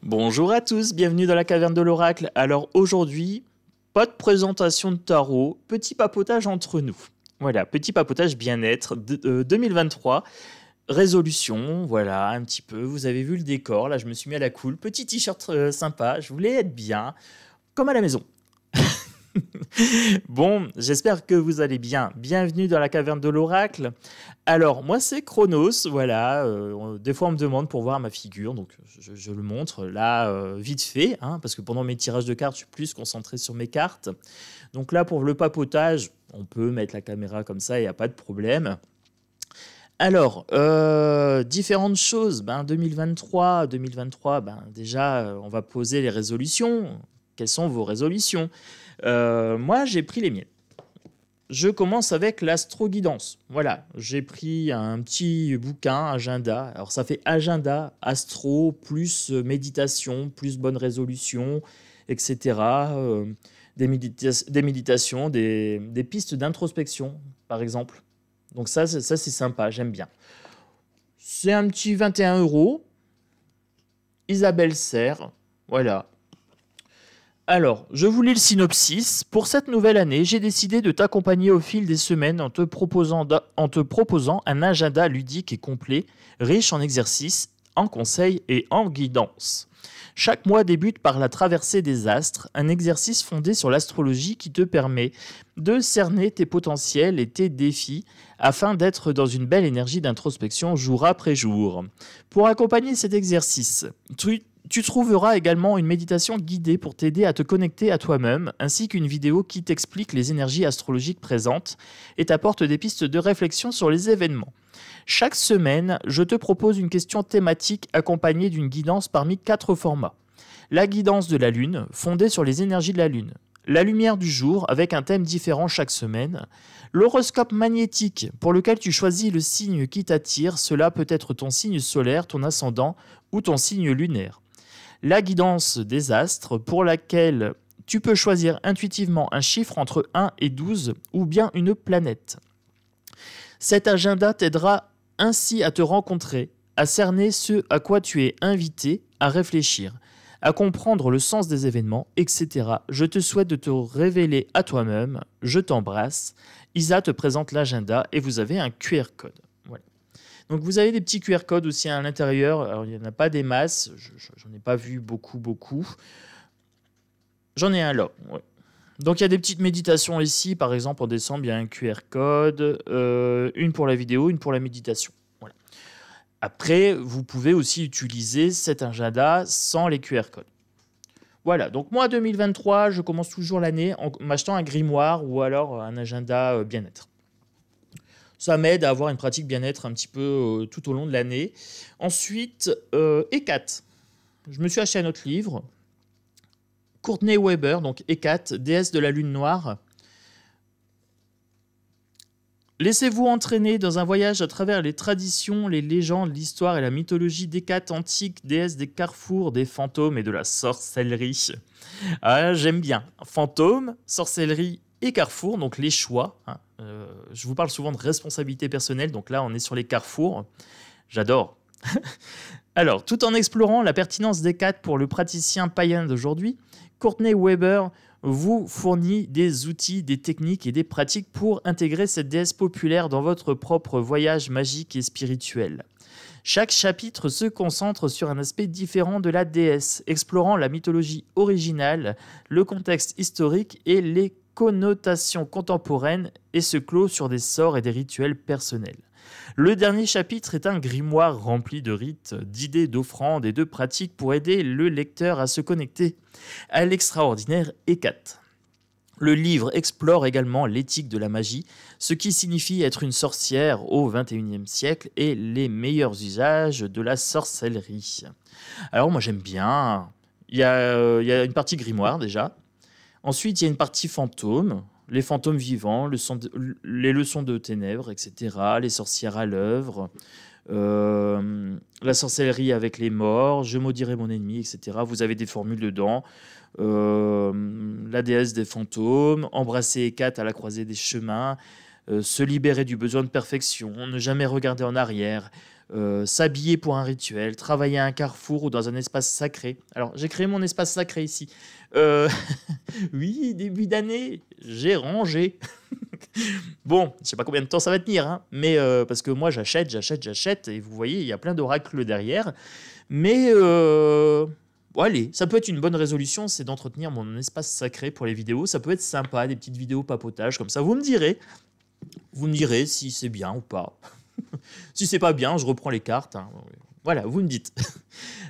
Bonjour à tous, bienvenue dans la caverne de l'oracle. Alors aujourd'hui, pas de présentation de tarot, petit papotage entre nous. Voilà, petit papotage bien-être 2023. Résolution, voilà, un petit peu. Vous avez vu le décor, là je me suis mis à la cool. Petit t-shirt sympa, je voulais être bien, comme à la maison. Bon, j'espère que vous allez bien. Bienvenue dans la caverne de l'oracle. Alors, moi, c'est Chronos, voilà. Des fois, on me demande pour voir ma figure, donc je le montre là, vite fait, hein, parce que pendant mes tirages de cartes, je suis plus concentré sur mes cartes. Donc là, pour le papotage, on peut mettre la caméra comme ça, il n'y a pas de problème. Alors, différentes choses. 2023, déjà, on va poser les résolutions. Quelles sont vos résolutions? Moi, j'ai pris les miennes. Je commence avec l'astro-guidance. Voilà, j'ai pris un petit bouquin, agenda. Alors, ça fait agenda, astro, plus méditation, plus bonne résolution, etc. Des méditations, des pistes d'introspection, par exemple. Donc ça c'est sympa, j'aime bien. C'est un petit 21 €. Isabelle Serre, voilà. Alors, je vous lis le synopsis. Pour cette nouvelle année, j'ai décidé de t'accompagner au fil des semaines en te proposant un agenda ludique et complet, riche en exercices, en conseils et en guidance. Chaque mois débute par la traversée des astres, un exercice fondé sur l'astrologie qui te permet de cerner tes potentiels et tes défis afin d'être dans une belle énergie d'introspection jour après jour. Pour accompagner cet exercice, tu trouveras également une méditation guidée pour t'aider à te connecter à toi-même, ainsi qu'une vidéo qui t'explique les énergies astrologiques présentes et t'apporte des pistes de réflexion sur les événements. Chaque semaine, je te propose une question thématique accompagnée d'une guidance parmi 4 formats. La guidance de la Lune, fondée sur les énergies de la Lune. La lumière du jour, avec un thème différent chaque semaine. L'horoscope magnétique, pour lequel tu choisis le signe qui t'attire. Cela peut être ton signe solaire, ton ascendant ou ton signe lunaire. La guidance des astres, pour laquelle tu peux choisir intuitivement un chiffre entre 1 et 12 ou bien une planète. Cet agenda t'aidera ainsi à te rencontrer, à cerner ce à quoi tu es invité, à réfléchir, à comprendre le sens des événements, etc. Je te souhaite de te révéler à toi-même. Je t'embrasse. Isa te présente l'agenda et vous avez un QR code. Voilà. Donc vous avez des petits QR codes aussi à l'intérieur. Alors il n'y en a pas des masses. J'en ai pas vu beaucoup. J'en ai un là. Ouais. Donc il y a des petites méditations ici, par exemple en décembre, il y a un QR code, une pour la vidéo, une pour la méditation. Voilà. Après, vous pouvez aussi utiliser cet agenda sans les QR codes. Voilà, donc moi 2023, je commence toujours l'année en m'achetant un grimoire ou alors un agenda bien-être. Ça m'aide à avoir une pratique bien-être un petit peu tout au long de l'année. Ensuite, Hécate. Je me suis acheté un autre livre. Courtney Weber, donc Hécate, déesse de la lune noire. Laissez-vous entraîner dans un voyage à travers les traditions, les légendes, l'histoire et la mythologie d'Hécate antique, déesse des carrefours, des fantômes et de la sorcellerie. Ah, j'aime bien. Fantômes, sorcellerie et carrefour, donc les choix. Je vous parle souvent de responsabilité personnelle, donc là on est sur les carrefours. J'adore. Alors, tout en explorant la pertinence d'Hécate pour le praticien païen d'aujourd'hui, Courtney Weber vous fournit des outils, des techniques et des pratiques pour intégrer cette déesse populaire dans votre propre voyage magique et spirituel. Chaque chapitre se concentre sur un aspect différent de la déesse, explorant la mythologie originale, le contexte historique et les connotations contemporaines, et se clôt sur des sorts et des rituels personnels. Le dernier chapitre est un grimoire rempli de rites, d'idées, d'offrandes et de pratiques pour aider le lecteur à se connecter à l'extraordinaire Hécate. Le livre explore également l'éthique de la magie, ce qui signifie être une sorcière au XXIe siècle et les meilleurs usages de la sorcellerie. Alors moi j'aime bien, il y a une partie grimoire déjà, ensuite il y a une partie fantôme, les fantômes vivants, les leçons de ténèbres, etc., les sorcières à l'œuvre, la sorcellerie avec les morts, je maudirai mon ennemi, etc. Vous avez des formules dedans. La déesse des fantômes, embrasser Hécate à la croisée des chemins, se libérer du besoin de perfection, ne jamais regarder en arrière, s'habiller pour un rituel, travailler à un carrefour ou dans un espace sacré. Alors, j'ai créé mon espace sacré ici. Euh, oui, début d'année, j'ai rangé. Bon, je sais pas combien de temps ça va tenir, hein, mais parce que moi, j'achète, et vous voyez, il y a plein d'oracles derrière. Mais bon, allez, ça peut être une bonne résolution, c'est d'entretenir mon espace sacré pour les vidéos. Ça peut être sympa, des petites vidéos papotage comme ça. Vous me direz. Vous me direz si c'est bien ou pas. Si c'est pas bien, je reprends les cartes, hein. Voilà, vous me dites.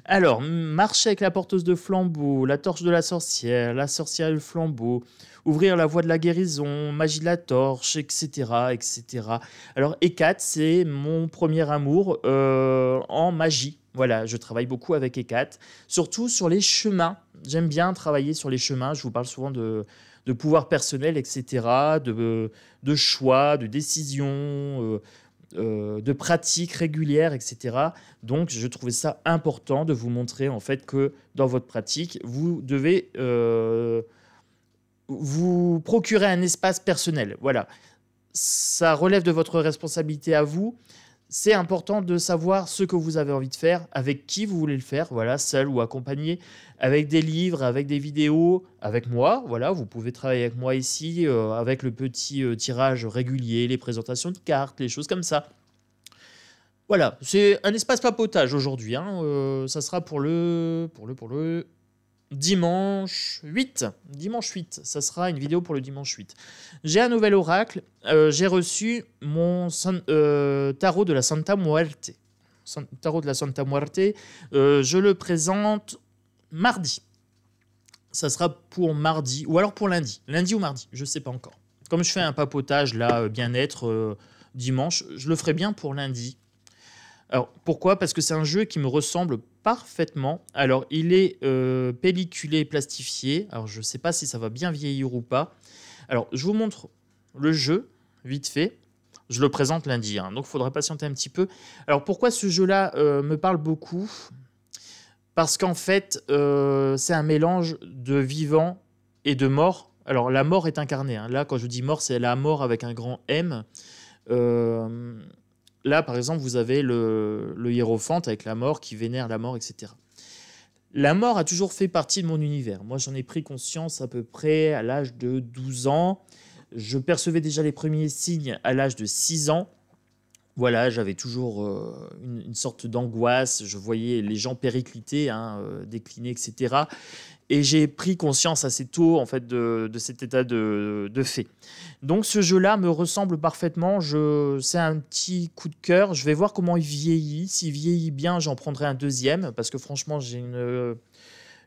Alors, marcher avec la porteuse de flambeau, la torche de la sorcière et le flambeau, ouvrir la voie de la guérison, magie de la torche, etc. etc. Alors, Hécate, c'est mon premier amour en magie. Voilà, je travaille beaucoup avec Hécate, surtout sur les chemins. J'aime bien travailler sur les chemins. Je vous parle souvent de pouvoir personnel, etc., de choix, de décisions, de pratiques régulières, etc. Donc, je trouvais ça important de vous montrer en fait que dans votre pratique, vous devez vous procurer un espace personnel. Voilà, ça relève de votre responsabilité à vous. C'est important de savoir ce que vous avez envie de faire, avec qui vous voulez le faire, voilà, seul ou accompagné, avec des livres, avec des vidéos, avec moi, voilà, vous pouvez travailler avec moi ici, avec le petit tirage régulier, les présentations de cartes, les choses comme ça. Voilà, c'est un espace papotage aujourd'hui, hein, ça sera pour le dimanche 8. Dimanche 8, ça sera une vidéo pour le dimanche 8. J'ai un nouvel oracle. J'ai reçu mon tarot de la Santa Muerte. Tarot de la Santa Muerte. Je le présente mardi. Ça sera pour mardi ou alors pour lundi. Lundi ou mardi, je ne sais pas encore. Comme je fais un papotage là, bien-être dimanche, je le ferai bien pour lundi. Alors, pourquoi? Parce que c'est un jeu qui me ressemble parfaitement. Alors, il est pelliculé, plastifié. Alors, je ne sais pas si ça va bien vieillir ou pas. Alors, je vous montre le jeu, vite fait. Je le présente lundi, hein, donc il faudra patienter un petit peu. Alors, pourquoi ce jeu-là me parle beaucoup? Parce qu'en fait, c'est un mélange de vivant et de mort. Alors, la mort est incarnée, hein. Là, quand je dis mort, c'est la mort avec un grand M. Là, par exemple, vous avez le hiérophante avec la mort qui vénère la mort, etc. La mort a toujours fait partie de mon univers. Moi, j'en ai pris conscience à peu près à l'âge de 12 ans. Je percevais déjà les premiers signes à l'âge de 6 ans. Voilà, j'avais toujours une sorte d'angoisse. Je voyais les gens péricliter, hein, décliner, etc. Et j'ai pris conscience assez tôt en fait, de cet état de fait. Donc ce jeu-là me ressemble parfaitement. C'est un petit coup de cœur. Je vais voir comment il vieillit. S'il vieillit bien, j'en prendrai un deuxième. Parce que franchement, j'ai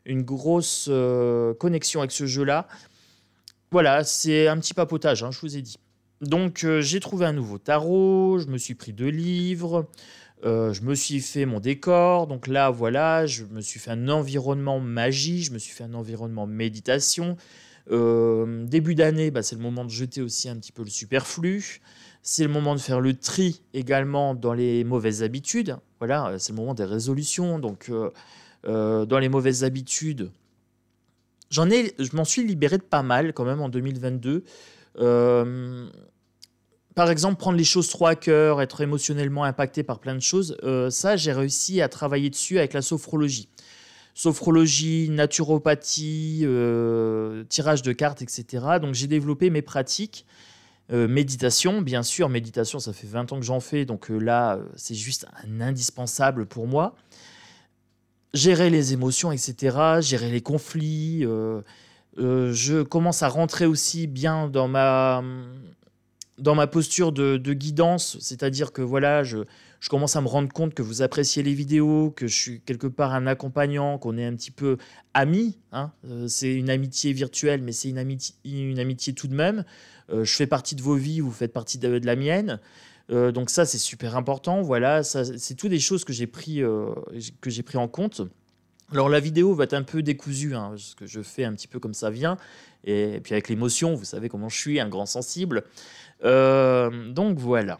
une grosse connexion avec ce jeu-là. Voilà, c'est un petit papotage, hein, je vous ai dit. Donc j'ai trouvé un nouveau tarot. Je me suis pris 2 livres. Je me suis fait mon décor, donc là voilà, je me suis fait un environnement magie, je me suis fait un environnement méditation. Début d'année, bah, c'est le moment de jeter aussi un petit peu le superflu. C'est le moment de faire le tri également dans les mauvaises habitudes. Voilà, c'est le moment des résolutions. Donc dans les mauvaises habitudes, je m'en suis libéré de pas mal quand même en 2022. Par exemple, prendre les choses trop à cœur, être émotionnellement impacté par plein de choses, ça, j'ai réussi à travailler dessus avec la sophrologie. Sophrologie, naturopathie, tirage de cartes, etc. Donc, j'ai développé mes pratiques. Méditation, bien sûr, méditation, ça fait 20 ans que j'en fais, donc là, c'est juste un indispensable pour moi. Gérer les émotions, etc., gérer les conflits. Je commence à rentrer aussi bien dans ma posture de guidance, c'est-à-dire que voilà, je commence à me rendre compte que vous appréciez les vidéos, que je suis quelque part un accompagnant, qu'on est un petit peu amis, hein. C'est une amitié virtuelle, mais c'est une amitié tout de même. Je fais partie de vos vies, vous faites partie de la mienne. Donc ça, c'est super important. Voilà, ça, c'est tout des choses que j'ai pris en compte. Alors la vidéo va être un peu décousue, hein, parce que je fais un petit peu comme ça vient. Et puis avec l'émotion, vous savez comment je suis, un grand sensible. Donc voilà.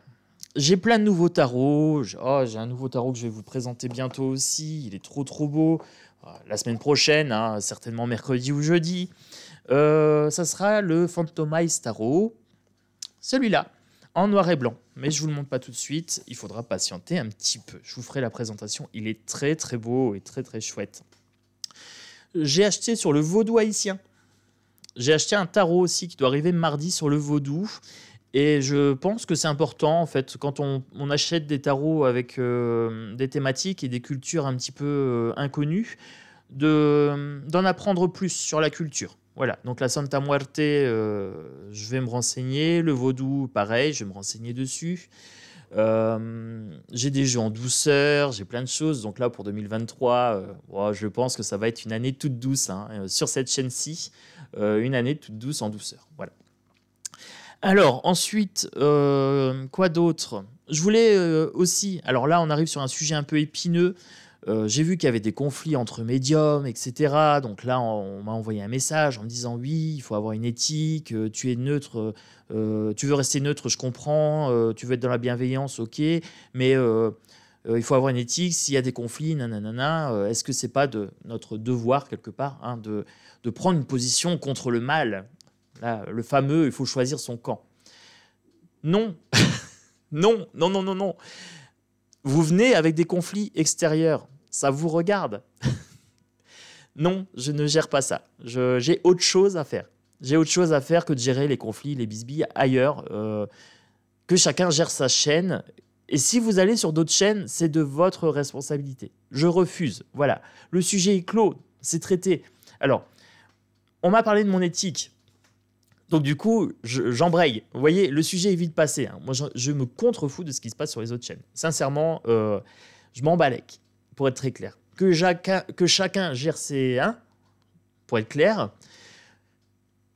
J'ai plein de nouveaux tarots. J'ai un nouveau tarot que je vais vous présenter bientôt aussi. Il est trop beau. La semaine prochaine, hein, certainement mercredi ou jeudi. Ça sera le Phantomize Tarot. Celui-là. en noir et blanc. Mais je ne vous le montre pas tout de suite. Il faudra patienter un petit peu. Je vous ferai la présentation. Il est très, très beau et très, très chouette. J'ai acheté sur le vaudou haïtien. J'ai acheté un tarot aussi qui doit arriver mardi sur le vaudou. Et je pense que c'est important, en fait, quand on achète des tarots avec des thématiques et des cultures un petit peu inconnues, d'en apprendre plus sur la culture. Voilà, donc la Santa Muerte, je vais me renseigner. Le vaudou, pareil, je vais me renseigner dessus. J'ai des jeux en douceur, j'ai plein de choses. Donc là, pour 2023, je pense que ça va être une année toute douce sur cette chaîne-ci. Une année toute douce en douceur. Voilà. Alors, ensuite, quoi d'autre? Je voulais aussi... Alors là, on arrive sur un sujet un peu épineux. J'ai vu qu'il y avait des conflits entre médiums, etc. Donc là, on m'a envoyé un message en me disant oui, il faut avoir une éthique, tu es neutre, tu veux rester neutre, je comprends, tu veux être dans la bienveillance, ok, mais il faut avoir une éthique, s'il y a des conflits, nanana, est-ce que c'est pas de notre devoir quelque part de prendre une position contre le mal? Là, le fameux, il faut choisir son camp. Non, non, non, non, non, non. Vous venez avec des conflits extérieurs, ça vous regarde. Non, je ne gère pas ça. J'ai autre chose à faire. J'ai autre chose à faire que de gérer les conflits, les bisbilles ailleurs. Que chacun gère sa chaîne. Et si vous allez sur d'autres chaînes, c'est de votre responsabilité. Je refuse. Voilà. Le sujet est clos. C'est traité. Alors, on m'a parlé de mon éthique. Donc du coup, j'embraye. Vous voyez, le sujet est vite passé. Moi, je me contrefous de ce qui se passe sur les autres chaînes. Sincèrement, je m'en balèque, pour être très clair. Que chacun gère ses... pour être clair,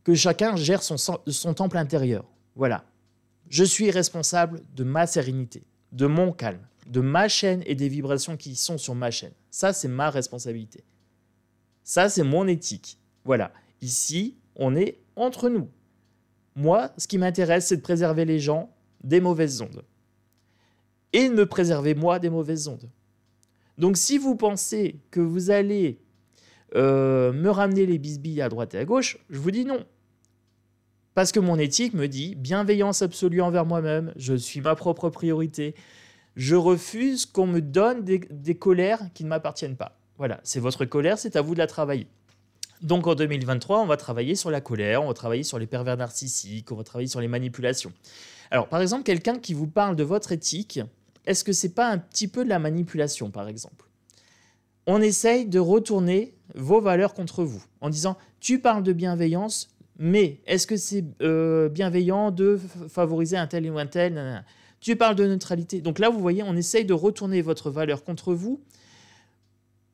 que chacun gère son temple intérieur. Voilà. Je suis responsable de ma sérénité, de mon calme, de ma chaîne et des vibrations qui sont sur ma chaîne. Ça, c'est ma responsabilité. Ça, c'est mon éthique. Voilà. Ici, on est entre nous. Moi, ce qui m'intéresse, c'est de préserver les gens des mauvaises ondes. Et de me préserver, moi, des mauvaises ondes. Donc, si vous pensez que vous allez me ramener les bisbilles à droite et à gauche, je vous dis non. Parce que mon éthique me dit bienveillance absolue envers moi-même, je suis ma propre priorité. Je refuse qu'on me donne des colères qui ne m'appartiennent pas. Voilà, c'est votre colère, c'est à vous de la travailler. Donc en 2023, on va travailler sur la colère, on va travailler sur les pervers narcissiques, on va travailler sur les manipulations. Alors par exemple, quelqu'un qui vous parle de votre éthique, est-ce que c'est pas un petit peu de la manipulation par exemple? On essaye de retourner vos valeurs contre vous en disant tu parles de bienveillance, mais est-ce que c'est bienveillant de favoriser un tel ou un tel? Nanana. Tu parles de neutralité. Donc là, vous voyez, on essaye de retourner votre valeur contre vous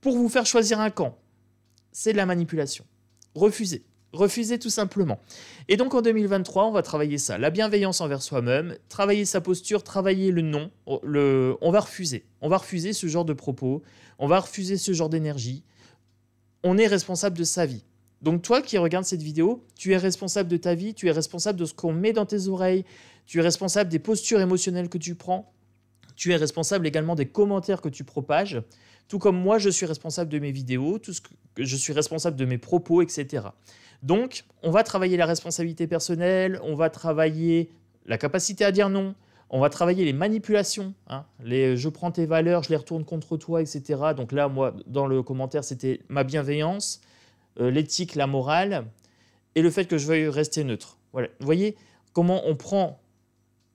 pour vous faire choisir un camp. C'est de la manipulation. Refusez. Refusez tout simplement. Et donc en 2023, on va travailler ça. La bienveillance envers soi-même, travailler sa posture, travailler le non. On va refuser. On va refuser ce genre de propos. On va refuser ce genre d'énergie. On est responsable de sa vie. Donc toi qui regardes cette vidéo, tu es responsable de ta vie, tu es responsable de ce qu'on met dans tes oreilles, tu es responsable des postures émotionnelles que tu prends, tu es responsable également des commentaires que tu propages. Tout comme moi, je suis responsable de mes vidéos, je suis responsable de mes propos, etc. Donc, on va travailler la responsabilité personnelle, on va travailler la capacité à dire non, on va travailler les manipulations, je prends tes valeurs, je les retourne contre toi, etc. Donc là, moi, dans le commentaire, c'était ma bienveillance, l'éthique, la morale, et le fait que je veuille rester neutre. Voilà. Vous voyez comment on prend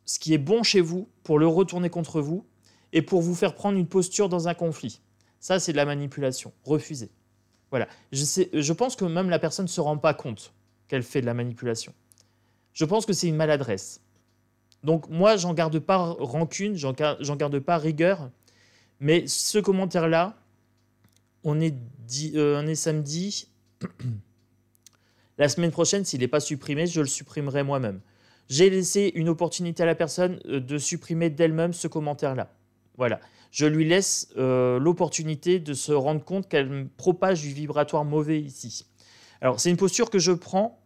ce qui est bon chez vous pour le retourner contre vous et pour vous faire prendre une posture dans un conflit. Ça, c'est de la manipulation. Refusez. Voilà. Je pense que même la personne ne se rend pas compte qu'elle fait de la manipulation. Je pense que c'est une maladresse. Donc moi, j'en garde pas rancune, j'en garde pas rigueur. Mais ce commentaire-là, on est samedi. La semaine prochaine, s'il n'est pas supprimé, je le supprimerai moi-même. J'ai laissé une opportunité à la personne de supprimer d'elle-même ce commentaire-là. Voilà. Je lui laisse l'opportunité de se rendre compte qu'elle propage du vibratoire mauvais ici. Alors, c'est une posture que je prends.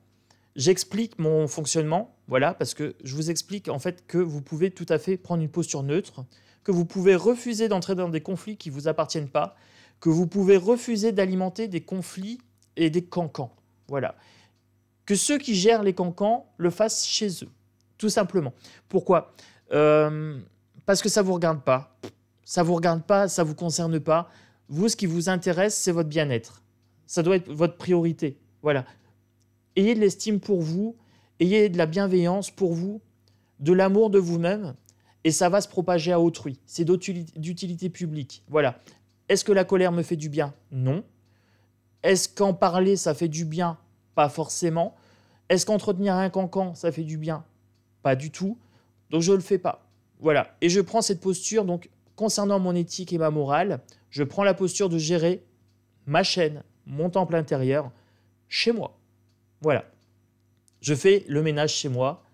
J'explique mon fonctionnement, voilà, parce que je vous explique en fait que vous pouvez tout à fait prendre une posture neutre, que vous pouvez refuser d'entrer dans des conflits qui ne vous appartiennent pas, que vous pouvez refuser d'alimenter des conflits et des cancans. Voilà. Que ceux qui gèrent les cancans le fassent chez eux. tout simplement. Pourquoi? Parce que ça ne vous regarde pas. Ça ne vous regarde pas, ça ne vous concerne pas. Vous, ce qui vous intéresse, c'est votre bien-être. Ça doit être votre priorité. Voilà. Ayez de l'estime pour vous, ayez de la bienveillance pour vous, de l'amour de vous-même, et ça va se propager à autrui. C'est d'utilité publique. Voilà. Est-ce que la colère me fait du bien? Non. Est-ce qu'en parler, ça fait du bien? Pas forcément. Est-ce qu'entretenir un cancan, ça fait du bien? Pas du tout. Donc, je ne le fais pas. Voilà. Et je prends cette posture, donc, concernant mon éthique et ma morale, je prends la posture de gérer ma chaîne, mon temple intérieur, chez moi. Voilà. Je fais le ménage chez moi,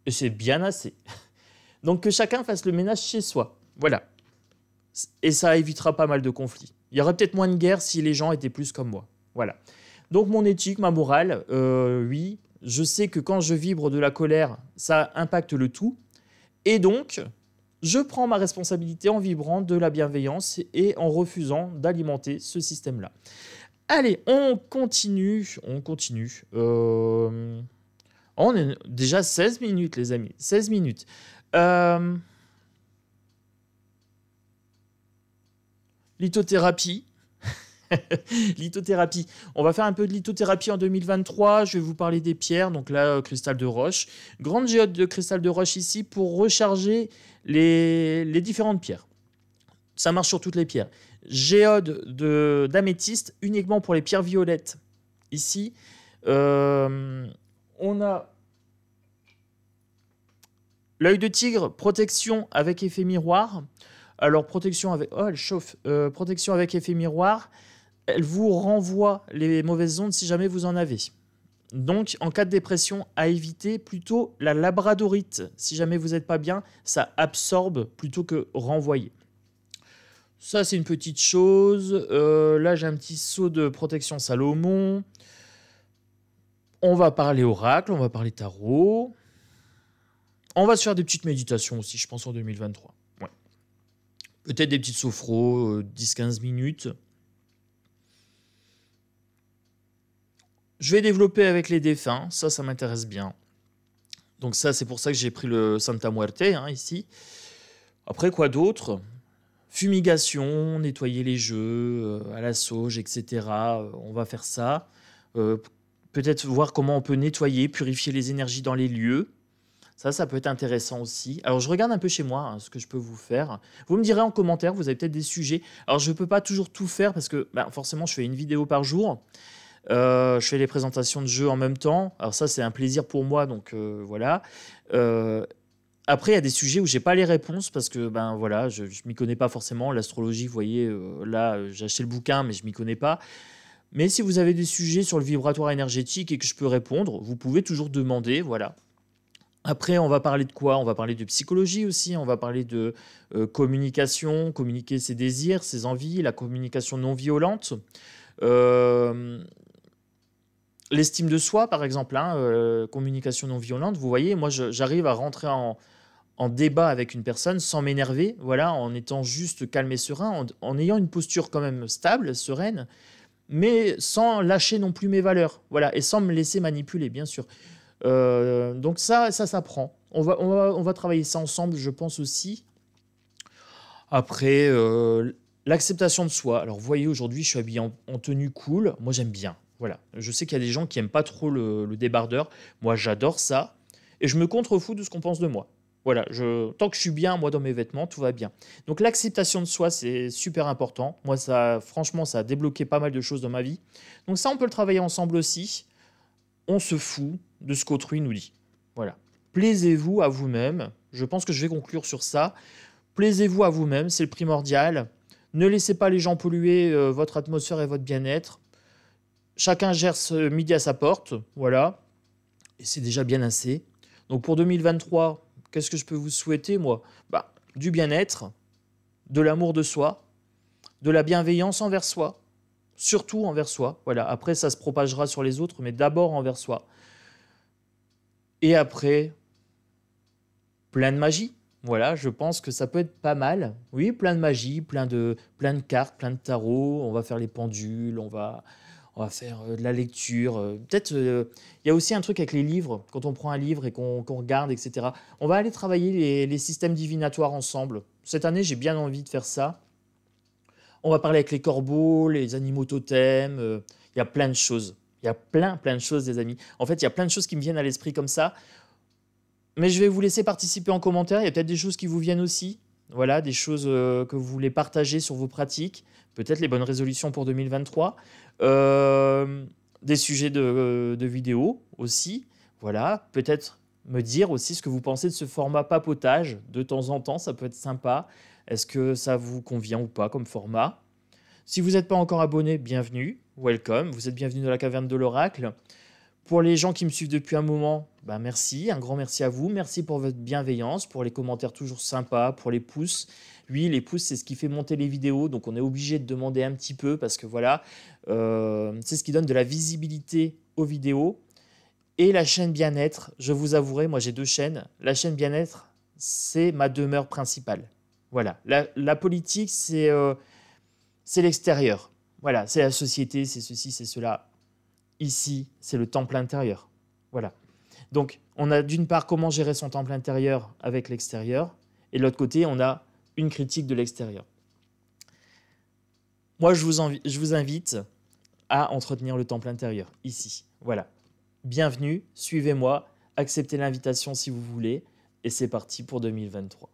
et c'est bien assez. Donc, que chacun fasse le ménage chez soi. Voilà. Et ça évitera pas mal de conflits. Il y aurait peut-être moins de guerres si les gens étaient plus comme moi. Voilà. Donc, mon éthique, ma morale, oui, je sais que quand je vibre de la colère, ça impacte le tout. Et donc, je prends ma responsabilité en vibrant de la bienveillance et en refusant d'alimenter ce système-là. Allez, on continue. On est déjà 16 minutes, les amis. 16 minutes. Lithothérapie. Lithothérapie. On va faire un peu de lithothérapie en 2023. Je vais vous parler des pierres. Donc là, cristal de roche. Grande géode de cristal de roche ici pour recharger les différentes pierres. Ça marche sur toutes les pierres. Géode d'améthyste uniquement pour les pierres violettes. Ici, on a l'œil de tigre, protection avec effet miroir. Alors, protection avec... Oh, elle chauffe. Protection avec effet miroir. Elle vous renvoie les mauvaises ondes si jamais vous en avez. Donc, en cas de dépression, à éviter plutôt la labradorite. Si jamais vous n'êtes pas bien, ça absorbe plutôt que renvoyer. Ça, c'est une petite chose. Là, j'ai un petit seau de protection Salomon. On va parler oracle, on va parler tarot. On va se faire des petites méditations aussi, je pense, en 2023. Ouais. Peut-être des petites sophros, 10-15 minutes. Je vais développer avec les défunts, ça m'intéresse bien. Donc ça, c'est pour ça que j'ai pris le Santa Muerte, ici. Après, quoi d'autre? Fumigation, nettoyer les jeux, à la sauge, etc. On va faire ça. Peut-être voir comment on peut nettoyer, purifier les énergies dans les lieux. Ça peut être intéressant aussi. Alors, je regarde un peu chez moi ce que je peux vous faire. Vous me direz en commentaire, vous avez peut-être des sujets. Alors, je ne peux pas toujours tout faire parce que forcément, je fais une vidéo par jour. Je fais les présentations de jeux en même temps. Alors ça, c'est un plaisir pour moi, donc voilà. Après, il y a des sujets où j'ai pas les réponses parce que voilà, je m'y connais pas forcément. L'astrologie, vous voyez, là, j'ai acheté le bouquin, mais je m'y connais pas. Mais si vous avez des sujets sur le vibratoire énergétique et que je peux répondre, vous pouvez toujours demander, voilà. Après, on va parler de quoi? On va parler de psychologie aussi, on va parler de communication, communiquer ses désirs, ses envies, la communication non violente. L'estime de soi, par exemple, communication non violente. Vous voyez, moi, j'arrive à rentrer en débat avec une personne sans m'énerver, voilà, en étant juste calme et serein, en ayant une posture quand même stable, sereine, mais sans lâcher non plus mes valeurs, voilà, et sans me laisser manipuler, bien sûr. Donc ça s'apprend. On va travailler ça ensemble, je pense aussi. Après, l'acceptation de soi. Alors, vous voyez, aujourd'hui, je suis habillé en tenue cool. Moi, j'aime bien. Voilà. Je sais qu'il y a des gens qui n'aiment pas trop le débardeur. Moi, j'adore ça. Et je me contrefous de ce qu'on pense de moi. Voilà. Tant que je suis bien, moi, dans mes vêtements, tout va bien. Donc, l'acceptation de soi, c'est super important. Moi, franchement, ça a débloqué pas mal de choses dans ma vie. Donc, ça, on peut le travailler ensemble aussi. On se fout de ce qu'autrui nous dit. Voilà. Plaisez-vous à vous-même. Je pense que je vais conclure sur ça. Plaisez-vous à vous-même, c'est le primordial. Ne laissez pas les gens polluer votre atmosphère et votre bien-être. Chacun gère ce midi à sa porte, voilà. Et c'est déjà bien assez. Donc pour 2023, qu'est-ce que je peux vous souhaiter, moi? Du bien-être, de l'amour de soi, de la bienveillance envers soi, surtout envers soi. Voilà. Après, ça se propagera sur les autres, mais d'abord envers soi. Et après, plein de magie. Voilà, je pense que ça peut être pas mal. Oui, plein de magie, plein de cartes, plein de tarots. On va faire les pendules, on va On va faire de la lecture. Peut-être, il y a aussi un truc avec les livres. Quand on prend un livre et qu'on regarde, etc. On va aller travailler les systèmes divinatoires ensemble. Cette année, j'ai bien envie de faire ça. On va parler avec les corbeaux, les animaux totems. Il y a plein de choses. Il y a plein de choses, les amis. En fait, il y a plein de choses qui me viennent à l'esprit comme ça. Mais je vais vous laisser participer en commentaire. Il y a peut-être des choses qui vous viennent aussi. Voilà, des choses que vous voulez partager sur vos pratiques. Peut-être les bonnes résolutions pour 2023. Des sujets de vidéos aussi. Voilà, peut-être me dire aussi ce que vous pensez de ce format papotage. De temps en temps, ça peut être sympa. Est-ce que ça vous convient ou pas comme format? Si vous n'êtes pas encore abonné, bienvenue, welcome. Vous êtes bienvenue dans la caverne de l'oracle. Pour les gens qui me suivent depuis un moment, bah merci, un grand merci à vous. Merci pour votre bienveillance, pour les commentaires toujours sympas, pour les pouces. Oui, les pouces, c'est ce qui fait monter les vidéos, donc on est obligé de demander un petit peu parce que voilà, c'est ce qui donne de la visibilité aux vidéos. Et la chaîne bien-être, je vous avouerai, moi j'ai 2 chaînes. La chaîne bien-être, c'est ma demeure principale. Voilà, la politique, c'est l'extérieur. Voilà, c'est la société, c'est ceci, c'est cela. Ici, c'est le temple intérieur. Voilà. Donc, on a d'une part comment gérer son temple intérieur avec l'extérieur, et de l'autre côté, on a une critique de l'extérieur. Moi, je vous invite à entretenir le temple intérieur, ici. Voilà. Bienvenue, suivez-moi, acceptez l'invitation si vous voulez, et c'est parti pour 2023.